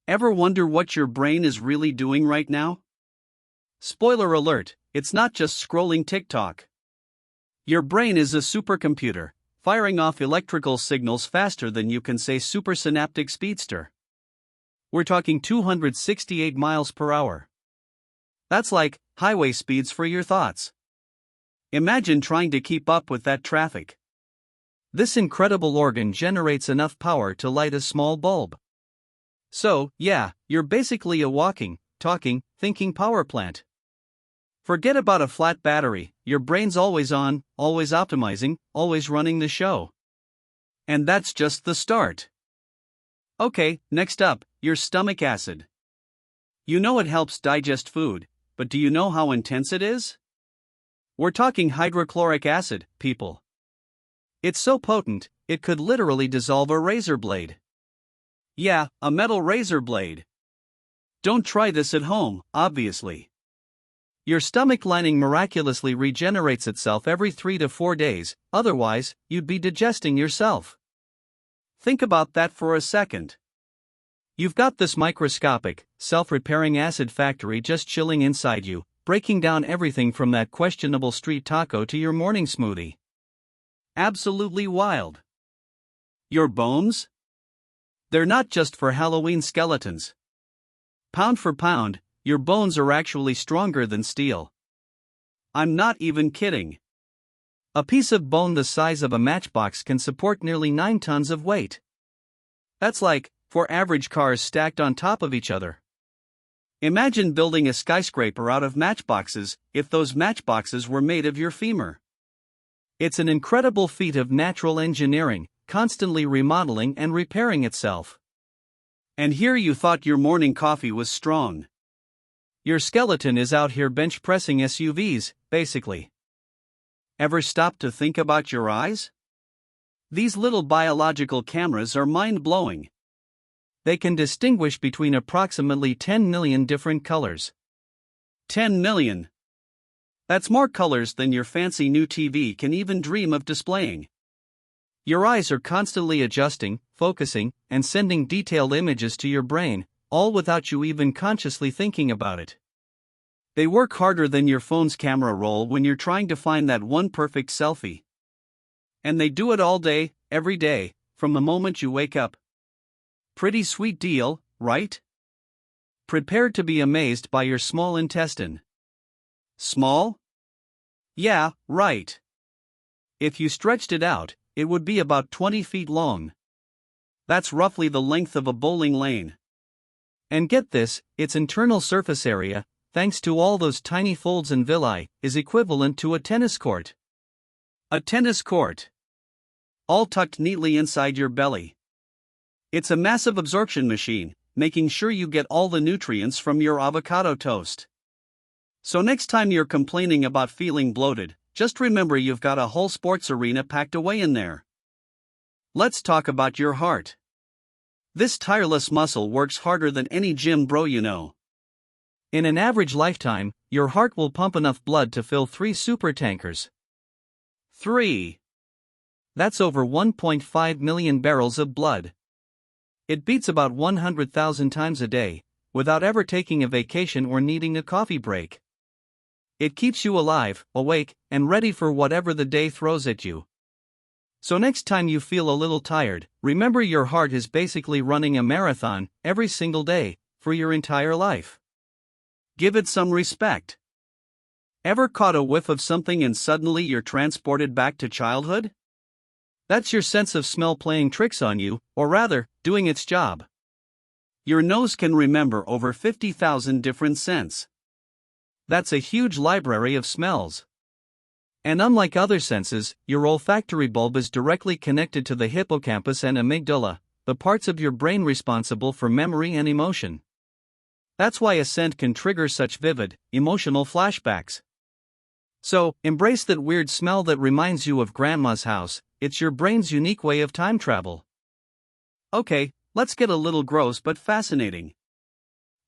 Ever wonder what your brain is really doing right now? Spoiler alert, it's not just scrolling TikTok. Your brain is a supercomputer, firing off electrical signals faster than you can say supersynaptic speedster. We're talking 268 miles per hour. That's like highway speeds for your thoughts. Imagine trying to keep up with that traffic. This incredible organ generates enough power to light a small bulb. So, yeah, you're basically a walking, talking, thinking power plant. Forget about a flat battery, your brain's always on, always optimizing, always running the show. And that's just the start. Okay, next up, your stomach acid. You know it helps digest food, but do you know how intense it is? We're talking hydrochloric acid, people. It's so potent, it could literally dissolve a razor blade. Yeah, a metal razor blade. Don't try this at home, obviously. Your stomach lining miraculously regenerates itself every 3 to 4 days, otherwise, you'd be digesting yourself. Think about that for a second. You've got this microscopic, self-repairing acid factory just chilling inside you, breaking down everything from that questionable street taco to your morning smoothie. Absolutely wild. Your bones? They're not just for Halloween skeletons. Pound for pound, your bones are actually stronger than steel. I'm not even kidding. A piece of bone the size of a matchbox can support nearly 9 tons of weight. That's like 4 average cars stacked on top of each other. Imagine building a skyscraper out of matchboxes if those matchboxes were made of your femur. It's an incredible feat of natural engineering, constantly remodeling and repairing itself. And here you thought your morning coffee was strong. Your skeleton is out here bench pressing SUVs, basically. Ever stop to think about your eyes? These little biological cameras are mind-blowing. They can distinguish between approximately 10 million different colors. 10 million. That's more colors than your fancy new TV can even dream of displaying. Your eyes are constantly adjusting, focusing, and sending detailed images to your brain, all without you even consciously thinking about it. They work harder than your phone's camera roll when you're trying to find that one perfect selfie. And they do it all day, every day, from the moment you wake up. Pretty sweet deal, right? Prepare to be amazed by your small intestine. Small? Yeah, right. If you stretched it out, it would be about 20 feet long. That's roughly the length of a bowling lane. And get this, its internal surface area, thanks to all those tiny folds and villi, is equivalent to a tennis court. A tennis court. All tucked neatly inside your belly. It's a massive absorption machine, making sure you get all the nutrients from your avocado toast. So next time you're complaining about feeling bloated, just remember you've got a whole sports arena packed away in there. Let's talk about your heart. This tireless muscle works harder than any gym bro you know. In an average lifetime, your heart will pump enough blood to fill 3 supertankers. 3. That's over 1.5 million barrels of blood. It beats about 100,000 times a day, without ever taking a vacation or needing a coffee break. It keeps you alive, awake, and ready for whatever the day throws at you. So next time you feel a little tired, remember your heart is basically running a marathon, every single day, for your entire life. Give it some respect. Ever caught a whiff of something and suddenly you're transported back to childhood? That's your sense of smell playing tricks on you, or rather, doing its job. Your nose can remember over 50,000 different scents. That's a huge library of smells. And unlike other senses, your olfactory bulb is directly connected to the hippocampus and amygdala, the parts of your brain responsible for memory and emotion. That's why a scent can trigger such vivid, emotional flashbacks. So, embrace that weird smell that reminds you of grandma's house. It's your brain's unique way of time travel. Okay, let's get a little gross but fascinating.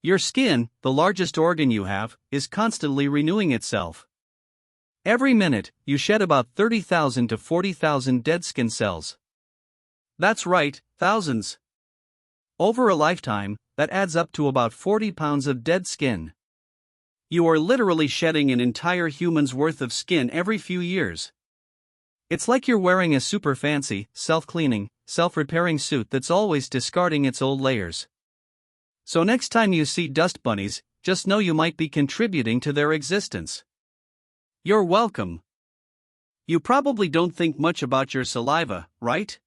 Your skin, the largest organ you have, is constantly renewing itself. Every minute, you shed about 30,000 to 40,000 dead skin cells. That's right, thousands. Over a lifetime, that adds up to about 40 pounds of dead skin. You are literally shedding an entire human's worth of skin every few years. It's like you're wearing a super fancy, self-cleaning, self-repairing suit that's always discarding its old layers. So next time you see dust bunnies, just know you might be contributing to their existence. You're welcome. You probably don't think much about your saliva, right?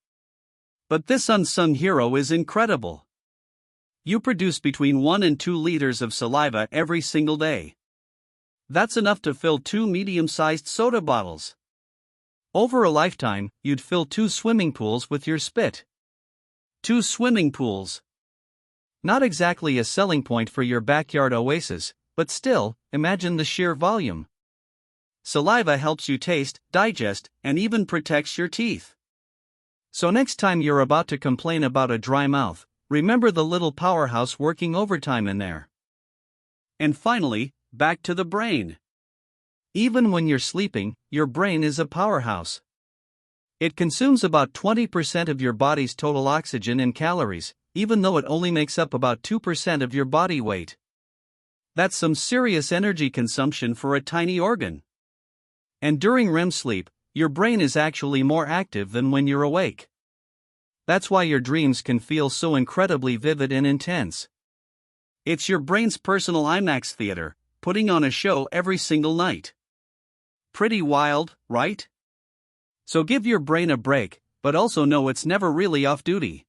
But this unsung hero is incredible. You produce between 1 and 2 liters of saliva every single day. That's enough to fill 2 medium-sized soda bottles. Over a lifetime, you'd fill 2 swimming pools with your spit. 2 swimming pools. Not exactly a selling point for your backyard oasis, but still, imagine the sheer volume. Saliva helps you taste, digest, and even protects your teeth. So next time you're about to complain about a dry mouth, remember the little powerhouse working overtime in there. And finally, back to the brain. Even when you're sleeping, your brain is a powerhouse. It consumes about 20% of your body's total oxygen and calories, even though it only makes up about 2% of your body weight. That's some serious energy consumption for a tiny organ. And during REM sleep, your brain is actually more active than when you're awake. That's why your dreams can feel so incredibly vivid and intense. It's your brain's personal IMAX theater, putting on a show every single night. Pretty wild, right? So give your brain a break, but also know it's never really off duty.